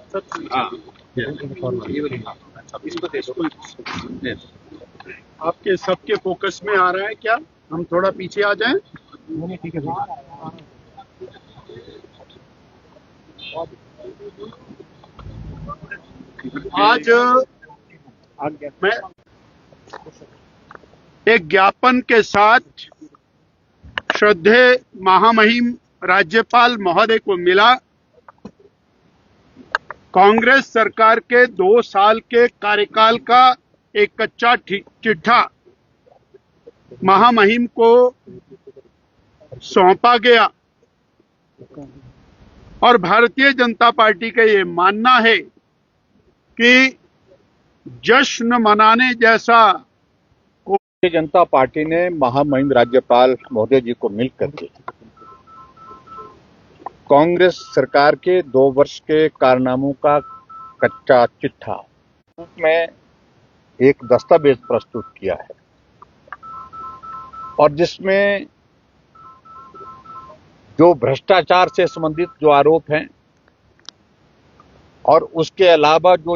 हाँ, आपके सबके फोकस में आ रहा है क्या? हम थोड़ा पीछे आ जाएं। ठीक है। आज मैं एक ज्ञापन के साथ श्रद्धेय महामहिम राज्यपाल महोदय को मिला। कांग्रेस सरकार के 2 साल के कार्यकाल का एक कच्चा चिट्ठा महामहिम को सौंपा गया और भारतीय जनता पार्टी का ये मानना है कि जश्न मनाने जैसा भारतीय जनता पार्टी ने महामहिम राज्यपाल महोदय जी को मिलकर के कांग्रेस सरकार के 2 वर्ष के कारनामों का कच्चा चिट्ठा रूप में एक दस्तावेज प्रस्तुत किया है और जिसमें जो भ्रष्टाचार से संबंधित जो आरोप हैं और उसके अलावा जो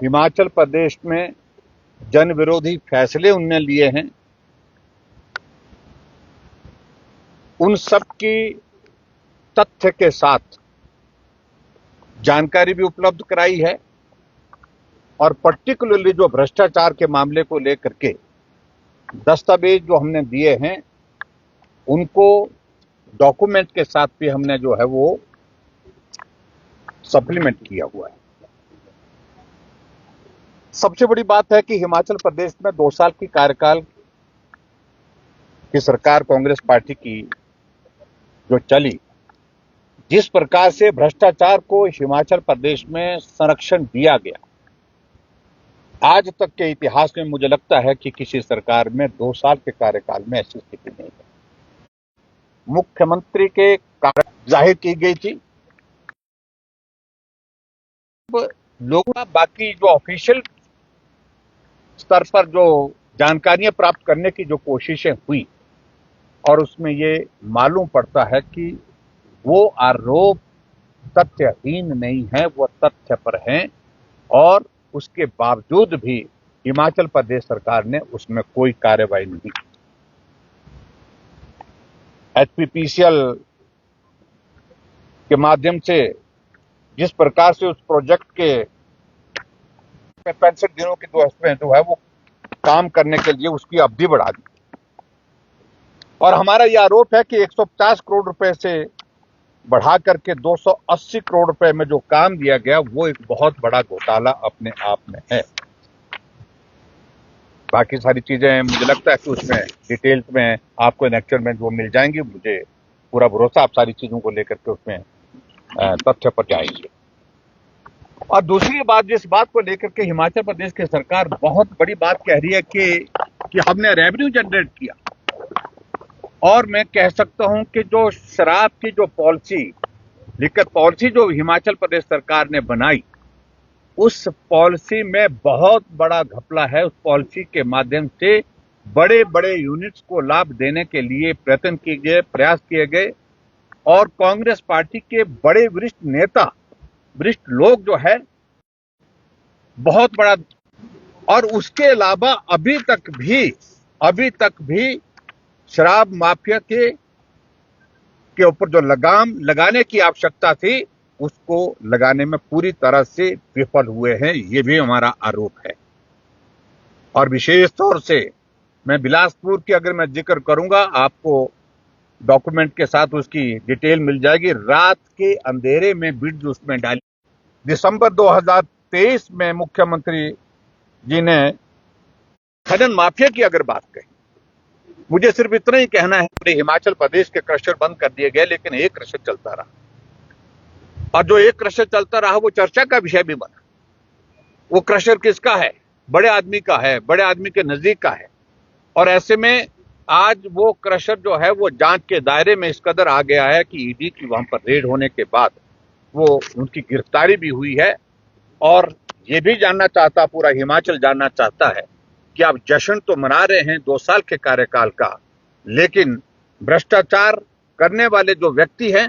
हिमाचल प्रदेश में जन विरोधी फैसले उनने लिए हैं, उन सब की तथ्य के साथ जानकारी भी उपलब्ध कराई है और पर्टिकुलरली जो भ्रष्टाचार के मामले को लेकर के दस्तावेज जो हमने दिए हैं उनको डॉक्यूमेंट के साथ भी हमने जो है वो सप्लीमेंट किया हुआ है। सबसे बड़ी बात है कि हिमाचल प्रदेश में 2 साल की कार्यकाल की सरकार कांग्रेस पार्टी की जो चली, जिस प्रकार से भ्रष्टाचार को हिमाचल प्रदेश में संरक्षण दिया गया, आज तक के इतिहास में मुझे लगता है कि किसी सरकार में 2 साल के कार्यकाल में ऐसी स्थिति नहीं है। मुख्यमंत्री के कारण जाहिर की गई थी, लोगों का बाकी जो ऑफिशियल स्तर पर जो जानकारियां प्राप्त करने की जो कोशिशें हुई और उसमें ये मालूम पड़ता है कि वो आरोप तथ्यहीन नहीं है, वो तथ्य पर हैं और उसके बावजूद भी हिमाचल प्रदेश सरकार ने उसमें कोई कार्रवाई नहीं की। एचपीपीसीएल के माध्यम से जिस प्रकार से उस प्रोजेक्ट के 65 दिनों की जो है वो काम करने के लिए उसकी अवधि बढ़ा दी और हमारा यह आरोप है कि 150 करोड़ रुपए से बढ़ा करके 280 करोड़ रुपए में जो काम दिया गया वो एक बहुत बड़ा घोटाला अपने आप में है। बाकी सारी चीजें मुझे लगता है कि उसमें डिटेल्स में आपको लेक्चर में जो मिल जाएंगी, मुझे पूरा भरोसा आप सारी चीजों को लेकर के उसमें तथ्य पर जाएंगे। और दूसरी बात, जिस बात को लेकर के हिमाचल प्रदेश की सरकार बहुत बड़ी बात कह रही है कि हमने रेवेन्यू जनरेट किया, और मैं कह सकता हूं कि जो शराब की जो पॉलिसी, लिकर पॉलिसी जो हिमाचल प्रदेश सरकार ने बनाई, उस पॉलिसी में बहुत बड़ा घपला है। उस पॉलिसी के माध्यम से बड़े बड़े यूनिट्स को लाभ देने के लिए प्रयत्न किए गए, प्रयास किए गए और कांग्रेस पार्टी के बड़े वरिष्ठ नेता, वरिष्ठ लोग जो है बहुत बड़ा, और उसके अलावा अभी तक भी शराब माफिया के ऊपर जो लगाम लगाने की आवश्यकता थी उसको लगाने में पूरी तरह से विफल हुए हैं, ये भी हमारा आरोप है। और विशेष तौर से मैं बिलासपुर की अगर मैं जिक्र करूंगा, आपको डॉक्यूमेंट के साथ उसकी डिटेल मिल जाएगी। रात के अंधेरे में बिड्स उसमें डाली। दिसंबर 2023 में मुख्यमंत्री जी ने खनन माफिया की अगर बात कही, मुझे सिर्फ इतना ही कहना है, पूरे हिमाचल प्रदेश के क्रशर बंद कर दिए गए, लेकिन एक क्रशर चलता रहा और जो एक क्रशर चलता रहा वो चर्चा का विषय भी बना। वो क्रशर किसका है? बड़े आदमी का है, बड़े आदमी के नजदीक का है। और ऐसे में आज वो क्रशर जो है वो जांच के दायरे में इस कदर आ गया है कि ईडी की वहां पर रेड होने के बाद वो उनकी गिरफ्तारी भी हुई है। और ये भी जानना चाहता, पूरा हिमाचल जानना चाहता है कि आप जश्न तो मना रहे हैं 2 साल के कार्यकाल का, लेकिन भ्रष्टाचार करने वाले जो व्यक्ति हैं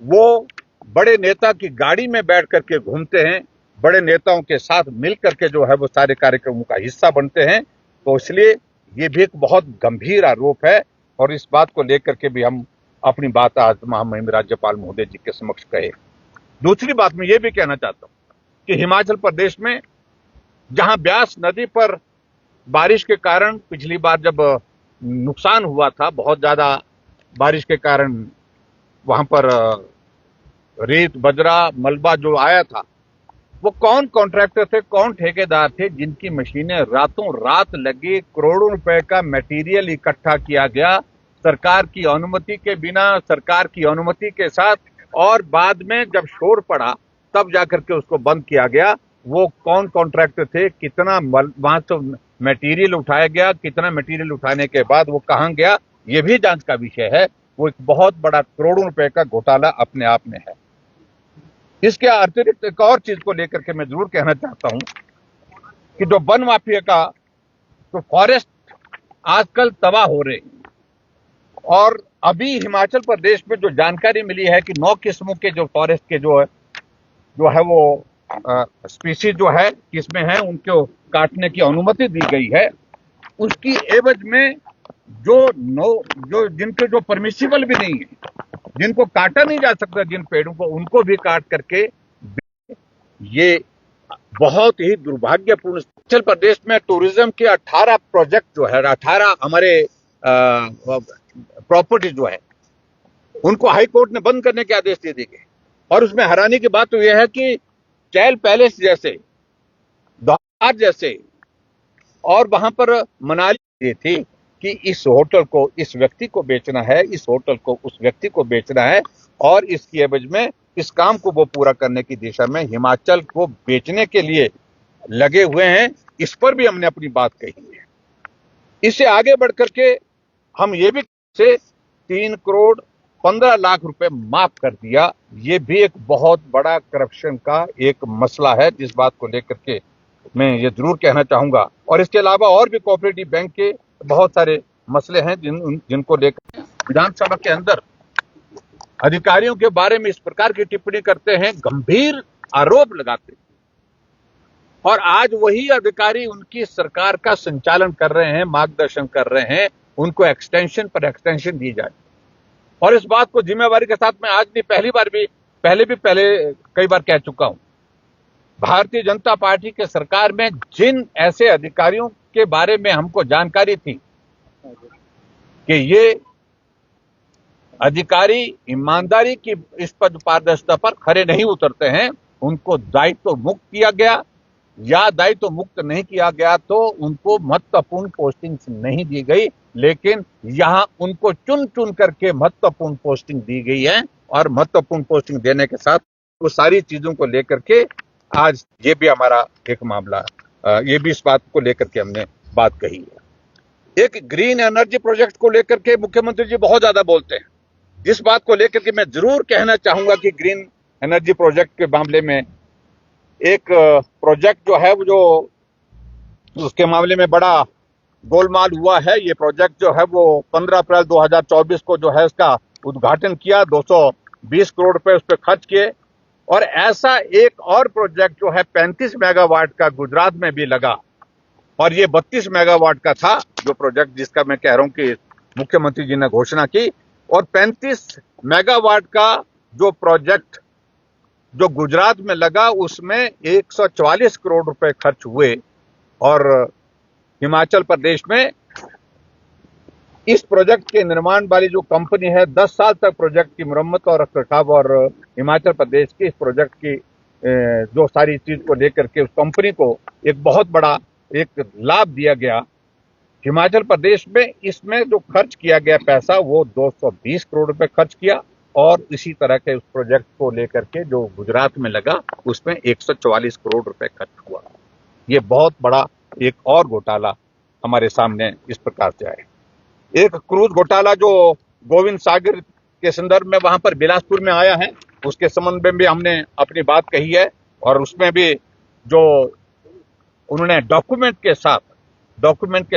वो बड़े नेता की गाड़ी में बैठ करके घूमते हैं, बड़े नेताओं के साथ मिल करके जो है वो सारे कार्यक्रमों का हिस्सा बनते हैं। तो इसलिए ये भी एक बहुत गंभीर आरोप है और इस बात को लेकर के भी हम अपनी बात आज महामहिम राज्यपाल महोदय जी के समक्ष कहे। दूसरी बात मैं ये भी कहना चाहता हूं कि हिमाचल प्रदेश में जहां ब्यास नदी पर बारिश के कारण पिछली बार जब नुकसान हुआ था, बहुत ज्यादा बारिश के कारण वहां पर रेत बजरा मलबा जो आया था, वो कौन कॉन्ट्रैक्टर थे, कौन ठेकेदार थे जिनकी मशीनें रातों रात लगी, करोड़ों रुपए का मटेरियल इकट्ठा किया गया सरकार की अनुमति के बिना, सरकार की अनुमति के साथ, और बाद में जब शोर पड़ा तब जाकर के उसको बंद किया गया। वो कौन कॉन्ट्रैक्टर थे, कितना वहां से मटेरियल उठाया गया, कितना मटेरियल उठाने के बाद वो कहां गया, ये भी जांच का विषय है। वो एक बहुत बड़ा करोड़ों रुपए का घोटाला अपने आप में है। इसके अतिरिक्त एक और चीज को लेकर के मैं जरूर कहना चाहता हूं कि जो वन माफिया का जो फॉरेस्ट आजकल तबाह हो रहे हैं, और अभी हिमाचल प्रदेश में जो जानकारी मिली है कि 9 किस्मों के जो फॉरेस्ट के जो है वो स्पीसीज जो है किस्में हैं उनको काटने की अनुमति दी गई है। उसकी एवज में जो जिनके जो परमिसिबल भी नहीं है, जिनको काटा नहीं जा सकता, जिन पेड़ों को, उनको भी काट करके, ये बहुत ही दुर्भाग्यपूर्ण। हिमाचल प्रदेश में टूरिज्म के 18 प्रोजेक्ट जो है, 18 हमारे प्रॉपर्टी जो है, उनको हाई कोर्ट ने बंद करने के आदेश दे दिए। और उसमें हैरानी की बात तो यह है कि चैल पैलेस जैसे, द्वार जैसे, और वहां पर मनाली ये थी कि इस होटल को इस व्यक्ति को बेचना है, इस होटल को उस व्यक्ति को बेचना है, और इसकी एवज में इस काम को वो पूरा करने की दिशा में हिमाचल को बेचने के लिए लगे हुए हैं। इस पर भी हमने अपनी बात कही है। इससे आगे बढ़ करके हम ये भी से 3 करोड़ 15 लाख रुपए माफ कर दिया। ये भी एक बहुत बड़ा करप्शन का एक मसला है, जिस बात को लेकर के मैं ये जरूर कहना चाहूंगा। और इसके अलावा और भी कोऑपरेटिव बैंक के बहुत सारे मसले हैं जिनको लेकर विधानसभा के अंदर अधिकारियों के बारे में इस प्रकार की टिप्पणी करते हैं, गंभीर आरोप लगाते हैं, और आज वही अधिकारी उनकी सरकार का संचालन कर रहे हैं, मार्गदर्शन कर रहे हैं, उनको एक्सटेंशन पर एक्सटेंशन दी जाए। और इस बात को जिम्मेवारी के साथ मैं आज नहीं, पहले कई बार कह चुका हूं, भारतीय जनता पार्टी के सरकार में जिन ऐसे अधिकारियों के बारे में हमको जानकारी थी कि ये अधिकारी ईमानदारी की इस पद पारदर्शिता पर खरे नहीं उतरते हैं, उनको दायित्व मुक्त किया गया, या दायित्व मुक्त नहीं किया गया तो उनको महत्वपूर्ण पोस्टिंग नहीं दी गई, लेकिन यहां उनको चुन चुन करके महत्वपूर्ण पोस्टिंग दी गई है। और महत्वपूर्ण पोस्टिंग देने के साथ वो सारी चीजों को लेकर के आज ये भी हमारा एक मामला, ये भी इस बात को लेकर के हमने बात कही है। एक ग्रीन एनर्जी प्रोजेक्ट को लेकर के मुख्यमंत्री जी बहुत ज्यादा बोलते हैं। इस बात को लेकर के मैं जरूर कहना चाहूंगा कि ग्रीन एनर्जी प्रोजेक्ट के मामले में एक प्रोजेक्ट जो है वो जो उसके मामले में बड़ा गोलमाल हुआ है। ये प्रोजेक्ट जो है वो 15 अप्रैल 2024 को जो है उसका उद्घाटन किया, 220 करोड़ रुपए उस पर खर्च किए। और ऐसा एक और प्रोजेक्ट जो है 35 मेगावाट का गुजरात में भी लगा, और ये 32 मेगावाट का था जो प्रोजेक्ट जिसका मैं कह रहा हूं कि मुख्यमंत्री जी ने घोषणा की। और 35 मेगावाट का जो प्रोजेक्ट जो गुजरात में लगा उसमें 144 करोड़ रुपए खर्च हुए। और हिमाचल प्रदेश में इस प्रोजेक्ट के निर्माण वाली जो कंपनी है 10 साल तक प्रोजेक्ट की मरम्मत और रखरखाव, और हिमाचल प्रदेश की इस प्रोजेक्ट की जो सारी चीज को लेकर के उस कंपनी को एक बहुत बड़ा एक लाभ दिया गया। हिमाचल प्रदेश में इसमें जो खर्च किया गया पैसा वो 220 करोड़ रुपए खर्च किया, और इसी तरह के उस प्रोजेक्ट को लेकर के जो गुजरात में लगा उसमें 144 करोड़ रुपए खर्च हुआ। ये बहुत बड़ा एक और घोटाला हमारे सामने इस प्रकार से आया। एक क्रूज घोटाला जो गोविंद सागर के संदर्भ में वहां पर बिलासपुर में आया है, उसके संबंध में भी हमने अपनी बात कही है। और उसमें भी जो उन्होंने डॉक्यूमेंट के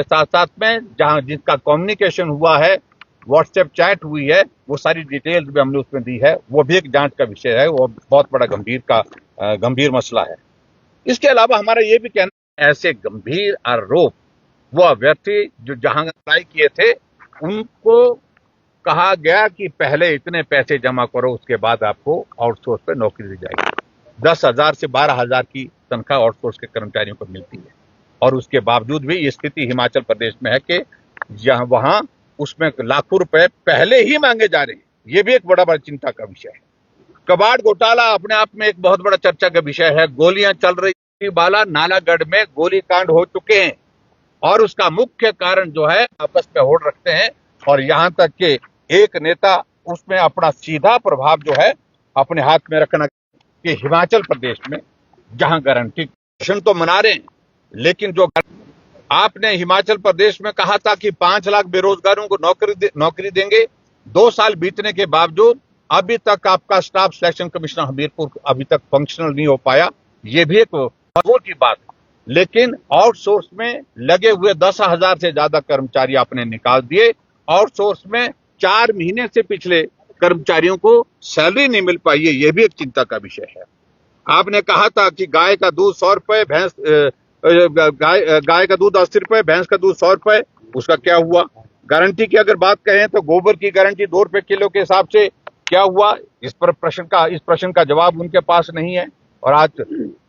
साथ साथ में जहां जिसका कम्युनिकेशन हुआ है व्हाट्सएप चैट हुई है, वो सारी डिटेल्स भी हमने उसमें दी है। वो भी एक जांच का विषय है, वो बहुत बड़ा गंभीर मसला है। इसके अलावा हमारा ये भी कहना है, ऐसे गंभीर आरोप वो अभ्यर्थी जो जहां अप्लाई किए थे उनको कहा गया कि पहले इतने पैसे जमा करो, उसके बाद आपको आउटसोर्स पे नौकरी दी जाएगी। 10,000 से 12,000 की तनख्वाह आउटसोर्स के कर्मचारियों को मिलती है, और उसके बावजूद भी ये स्थिति हिमाचल प्रदेश में है कि वहां उसमें लाखों रुपए पहले ही मांगे जा रहे हैं। ये भी एक बड़ा चिंता का विषय है। कबाड़ घोटाला अपने आप में एक बहुत बड़ा चर्चा का विषय है। गोलियां चल रही बाला नालागढ़ में गोली कांड हो चुके हैं, और उसका मुख्य कारण जो है आपस में होड़ रखते हैं, और यहां तक कि एक नेता उसमें अपना सीधा प्रभाव जो है अपने हाथ में रखना कि हिमाचल प्रदेश में जहां गारंटी जश्न तो मना रहे हैं, लेकिन जो आपने हिमाचल प्रदेश में कहा था कि 5 लाख बेरोजगारों को नौकरी देंगे, 2 साल बीतने के बावजूद अभी तक आपका स्टाफ सिलेक्शन कमिश्नर हमीरपुर अभी तक फंक्शनल नहीं हो पाया। ये भी एक गौर की बात है। लेकिन आउटसोर्स में लगे हुए 10,000 से ज्यादा कर्मचारी आपने निकाल दिए। आउटसोर्स में 4 महीने से पिछले कर्मचारियों को सैलरी नहीं मिल पाई है, यह भी एक चिंता का विषय है। आपने कहा था कि गाय का दूध 100 रुपए, गाय का दूध 80 रुपए, भैंस का दूध 100 रुपए, उसका क्या हुआ? गारंटी की अगर बात करें तो गोबर की गारंटी 2 रुपए किलो के हिसाब से क्या हुआ? इस प्रश्न का जवाब उनके पास नहीं है। और आज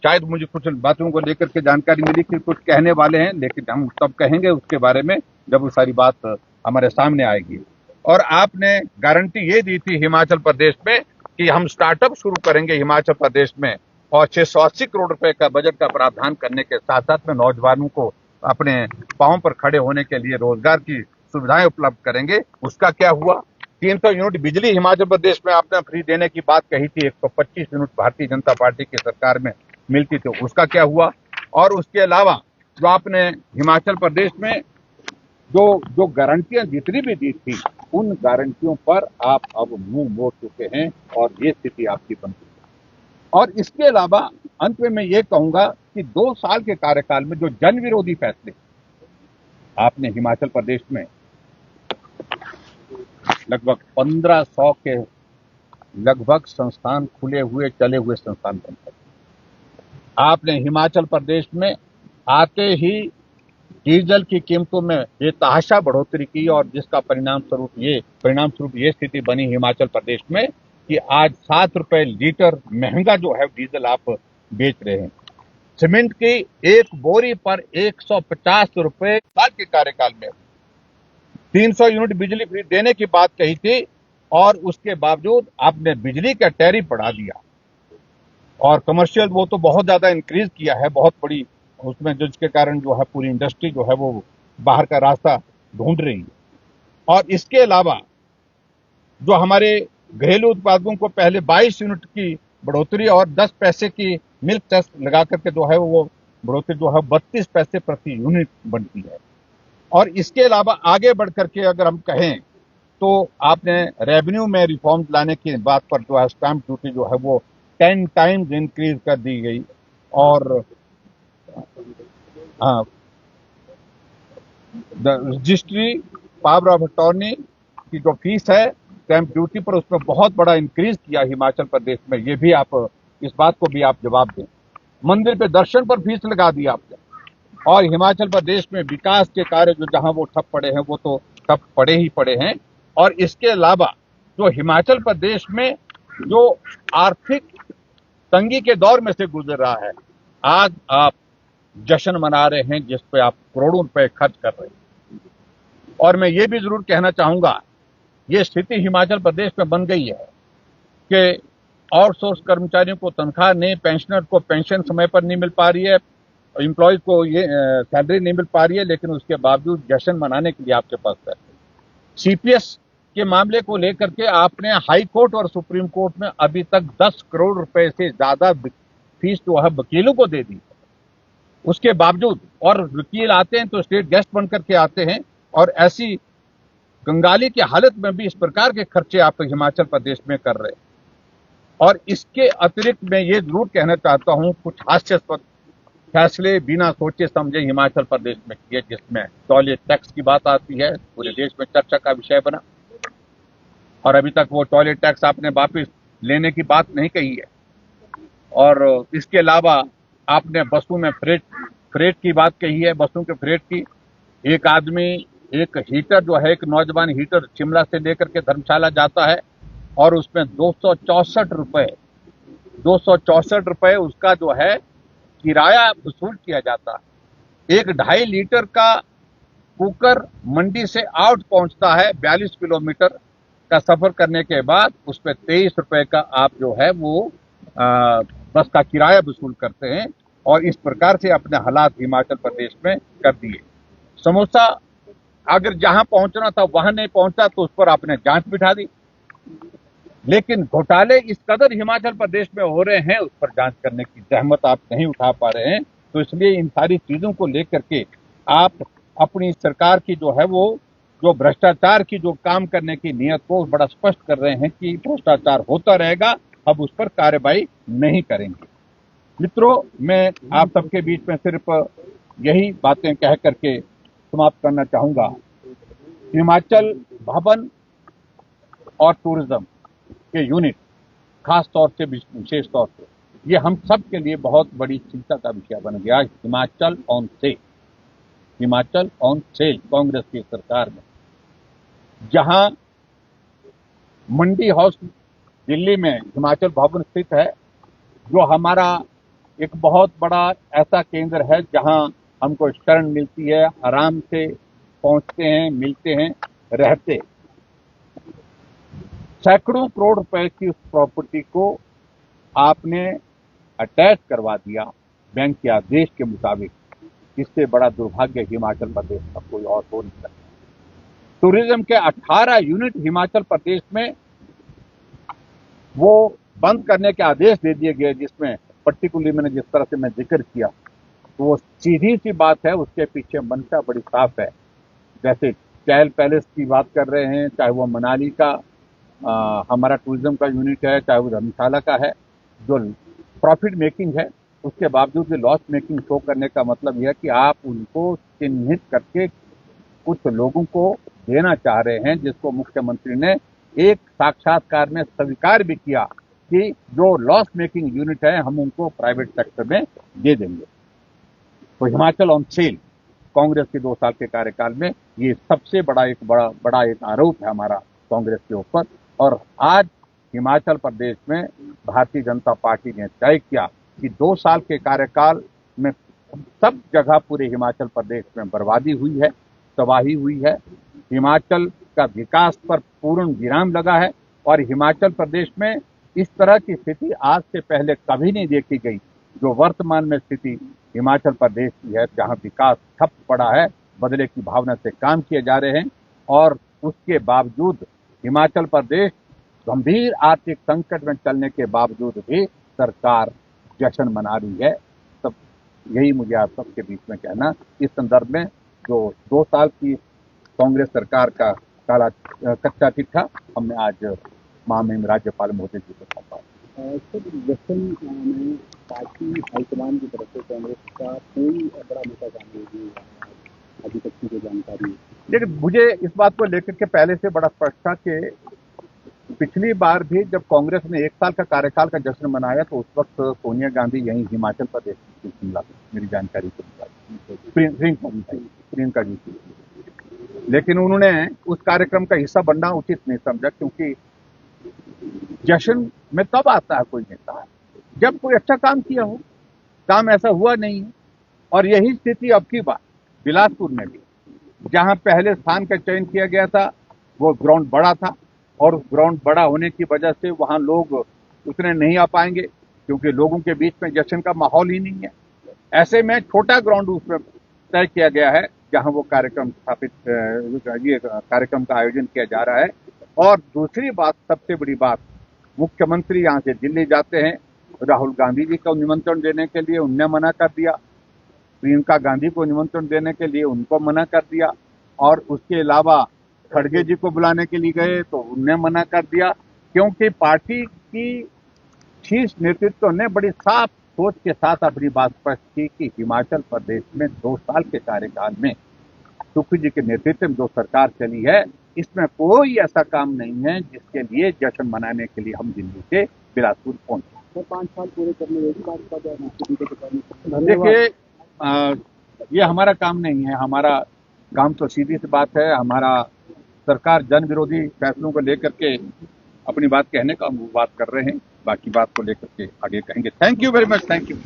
शायद मुझे कुछ बातों को लेकर के जानकारी मिली कि कुछ कहने वाले हैं, लेकिन हम तब कहेंगे उसके बारे में जब वो सारी बात हमारे सामने आएगी। और आपने गारंटी ये दी थी हिमाचल प्रदेश में कि हम स्टार्टअप शुरू करेंगे हिमाचल प्रदेश में, और 680 करोड़ रुपए का बजट का प्रावधान करने के साथ साथ में नौजवानों को अपने पांव पर खड़े होने के लिए रोजगार की सुविधाएं उपलब्ध करेंगे। उसका क्या हुआ? 300 यूनिट बिजली हिमाचल प्रदेश में आपने फ्री देने की बात कही थी, 125 यूनिट भारतीय जनता पार्टी की सरकार में मिलती थी, उसका क्या हुआ? और उसके अलावा जो आपने हिमाचल प्रदेश में जो गारंटियां जितनी भी दी थी, उन गारंटियों पर आप अब मुंह मोड़ चुके हैं, और ये स्थिति आपकी बन चुकी है। और इसके अलावा अंत में मैं ये कहूंगा कि 2 साल के कार्यकाल में जो जन विरोधी फैसले आपने हिमाचल प्रदेश में लगभग 1500 के लगभग संस्थान खुले हुए चले हुए संस्थान बंद कर, आपने हिमाचल प्रदेश में आते ही डीजल की कीमतों में बेतहाशा बढ़ोतरी की, और जिसका परिणाम स्वरूप ये स्थिति बनी हिमाचल प्रदेश में कि आज 7 रुपए लीटर महंगा जो है डीजल आप बेच रहे हैं। सीमेंट की एक बोरी पर 150 रुपए साल के कार्यकाल में 300 यूनिट बिजली फ्री देने की बात कही थी, और उसके बावजूद आपने बिजली का टैरिफ बढ़ा दिया, और कमर्शियल वो तो बहुत ज्यादा इंक्रीज किया है, बहुत बड़ी उसमें, जिसके कारण जो है पूरी इंडस्ट्री जो है वो बाहर का रास्ता ढूंढ रही है। और इसके अलावा जो हमारे घरेलू उत्पादों को पहले 22 यूनिट की बढ़ोतरी और 10 पैसे की मिल्क सेस लगा करके जो है वो बढ़ोतरी जो है 32 पैसे प्रति यूनिट बनती है। और इसके अलावा आगे बढ़ करके अगर हम कहें तो आपने रेवेन्यू में रिफॉर्म लाने की बात पर जो है स्टैंप ड्यूटी जो है वो 10 टाइम्स इंक्रीज कर दी गई, और रजिस्ट्री पावर ऑफ अटॉर्नी की जो फीस है स्टैंप ड्यूटी पर, उसमें बहुत बड़ा इंक्रीज किया हिमाचल प्रदेश में। ये भी आप इस बात को भी आप जवाब दें। मंदिर पे दर्शन पर फीस लगा दी आपने, और हिमाचल प्रदेश में विकास के कार्य जो जहां वो ठप पड़े हैं वो तो ठप पड़े ही पड़े हैं। और इसके अलावा जो हिमाचल प्रदेश में जो आर्थिक तंगी के दौर में से गुजर रहा है, आज आप जश्न मना रहे हैं जिस पे आप करोड़ों रुपए खर्च कर रहे हैं। और मैं ये भी जरूर कहना चाहूंगा, ये स्थिति हिमाचल प्रदेश में बन गई है कि आउटसोर्स कर्मचारियों को तनख्वाह नहीं, पेंशनर को पेंशन समय पर नहीं मिल पा रही है, एम्प्लॉयज को ये सैलरी नहीं मिल पा रही है, लेकिन उसके बावजूद जश्न मनाने के लिए आपके पास पैसे। सीपीएस के मामले को लेकर के आपने हाई कोर्ट और सुप्रीम कोर्ट में अभी तक 10 करोड़ रुपए से ज्यादा फीस जो है वकीलों को दे दी। उसके बावजूद, और वकील आते हैं तो स्टेट गेस्ट बनकर के आते हैं, और ऐसी कंगाली की हालत में भी इस प्रकार के खर्चे आप हिमाचल प्रदेश में कर रहे हैं। और इसके अतिरिक्त मैं ये जरूर कहना चाहता हूं, कुछ हास्यास्पद फैसले बिना सोचे समझे हिमाचल प्रदेश में किए, जिसमें तौलिए टैक्स की बात आती है, पूरे देश में चर्चा का विषय बना। और अभी तक वो टॉयलेट टैक्स आपने वापस लेने की बात नहीं कही है। और इसके अलावा आपने बसों में फ्रेट की बात कही है, बसों के फ्रेट की। एक आदमी एक हीटर जो है, एक नौजवान हीटर शिमला से लेकर के धर्मशाला जाता है और उसमें 264 रुपए उसका जो है किराया वसूल किया जाता है। एक 2.5 लीटर का कुकर मंडी से आउट पहुंचता है 42 किलोमीटर का सफर करने के बाद, उस पर 23 रुपए का आप जो है वो बस का किराया वसूल करते हैं। और इस प्रकार से अपने हालात हिमाचल प्रदेश में कर दिए। समोसा अगर जहां पहुंचना था वहां नहीं पहुंचा तो उस पर आपने जांच बिठा दी। लेकिन घोटाले इस कदर हिमाचल प्रदेश में हो रहे हैं, उस पर जांच करने की जहमत आप नहीं उठा पा रहे हैं। तो इसलिए इन सारी चीजों को लेकर के आप अपनी सरकार की जो है वो जो भ्रष्टाचार की जो काम करने की नीयत को बड़ा स्पष्ट कर रहे हैं कि भ्रष्टाचार होता रहेगा, अब उस पर कार्रवाई नहीं करेंगे। मित्रों, मैं आप सबके बीच में सिर्फ यही बातें कह करके समाप्त करना चाहूंगा। हिमाचल भवन और टूरिज्म के यूनिट खास तौर से विशेष तौर से ये हम सब के लिए बहुत बड़ी चिंता का विषय बन गया। हिमाचल ऑन सेल कांग्रेस की सरकार में, जहां मंडी हाउस दिल्ली में हिमाचल भवन स्थित है, जो हमारा एक बहुत बड़ा ऐसा केंद्र है जहां हमको शरण मिलती है, आराम से पहुंचते हैं, मिलते हैं, रहते हैं। सैकड़ों करोड़ रुपए की उस प्रॉपर्टी को आपने अटैच करवा दिया बैंक के आदेश के मुताबिक। इससे बड़ा दुर्भाग्य हिमाचल प्रदेश का कोई और हो नहीं सकता। टूरिज्म के 18 यूनिट हिमाचल प्रदेश में वो बंद करने के आदेश दे दिए गए, जिसमें पर्टिकुलरली मैंने जिस तरह से मैं जिक्र किया, तो वो सीधी सी बात है, उसके पीछे मंशा बड़ी साफ है। जैसे चैल पैलेस की बात कर रहे हैं, चाहे वो मनाली का हमारा टूरिज्म का यूनिट है, चाहे वो धर्मशाला का है, जो प्रॉफिट मेकिंग है, उसके बावजूद भी लॉस मेकिंग शो करने का मतलब यह है कि आप उनको चिन्हित करके कुछ लोगों को देना चाह रहे हैं, जिसको मुख्यमंत्री ने एक साक्षात्कार में स्वीकार भी किया कि जो लॉस मेकिंग यूनिट है हम उनको प्राइवेट सेक्टर में दे देंगे। तो हिमाचल ऑन सेल कांग्रेस के 2 साल के कार्यकाल में ये सबसे बड़ा एक आरोप है हमारा कांग्रेस के ऊपर। और आज हिमाचल प्रदेश में भारतीय जनता पार्टी ने तय किया कि 2 साल के कार्यकाल में सब जगह पूरे हिमाचल प्रदेश में बर्बादी हुई है, तबाही हुई है, हिमाचल का विकास पर पूर्ण विराम लगा है। और हिमाचल प्रदेश में इस तरह की स्थिति आज से पहले कभी नहीं देखी गई, जो वर्तमान में स्थिति हिमाचल प्रदेश की है, जहां विकास ठप पड़ा है, बदले की भावना से काम किए जा रहे हैं। और उसके बावजूद हिमाचल प्रदेश गंभीर आर्थिक संकट में चलने के बावजूद भी सरकार जश्न मना रही है। सब यही मुझे आप सबके बीच में कहना। इस संदर्भ में जो 2 साल की कांग्रेस सरकार का काला कच्चा चिट्ठा हमने आज महामहिम राज्यपाल महोदय जी को सौंपा। जश्न में पार्टी हाईकमान की तरफ से कांग्रेस का कोई बड़ा नेता शामिल नहीं हुआ अभी तक की जो जानकारी। लेकिन मुझे इस बात को लेकर के पहले से बड़ा स्पष्ट था कि पिछली बार भी जब कांग्रेस ने 1 साल का कार्यकाल का जश्न मनाया तो उस वक्त सोनिया गांधी यहीं हिमाचल प्रदेश की शिमला, मेरी जानकारी के मुताबिक प्रियंका जी थी। लेकिन उन्होंने उस कार्यक्रम का हिस्सा बनना उचित नहीं समझा, क्योंकि जश्न में तब आता है कोई नेता जब कोई अच्छा काम किया हो। काम ऐसा हुआ नहीं है। और यही स्थिति अब की बात बिलासपुर में भी, जहां पहले स्थान का चयन किया गया था, वो ग्राउंड बड़ा था और उस ग्राउंड बड़ा होने की वजह से वहां लोग उतने नहीं आ पाएंगे, क्योंकि लोगों के बीच में जश्न का माहौल ही नहीं है। ऐसे में छोटा ग्राउंड उसमें तय किया गया है, जहां वो कार्यक्रम कार्यक्रम का आयोजन किया जा रहा है। और दूसरी बात, सबसे बड़ी बात, मुख्यमंत्री यहाँ से दिल्ली जाते हैं, राहुल गांधी जी को निमंत्रण देने के लिए उनने मना कर दिया, प्रियंका गांधी को निमंत्रण देने के लिए उनको मना कर दिया, और उसके अलावा खड़गे जी को बुलाने के लिए गए तो उनने मना कर दिया, क्योंकि पार्टी की शीर्ष नेतृत्व ने बड़ी साफ सोच के साथ अपनी बात स्पष्ट की कि हिमाचल प्रदेश में 2 साल के कार्यकाल में सुखी जी के नेतृत्व में जो सरकार चली है इसमें कोई ऐसा काम नहीं है जिसके लिए जश्न मनाने के लिए हम दिल्ली से बिलासपुर पहुंचे। सर 5 साल पूरे करने होगी भाजपा का। देखिए, ये हमारा काम नहीं है। हमारा काम तो सीधी सी बात है, हमारा सरकार जन विरोधी फैसलों को लेकर के अपनी बात कहने का हम बात कर रहे हैं, बाकी बात को लेकर के आगे कहेंगे। Thank you very much, thank you.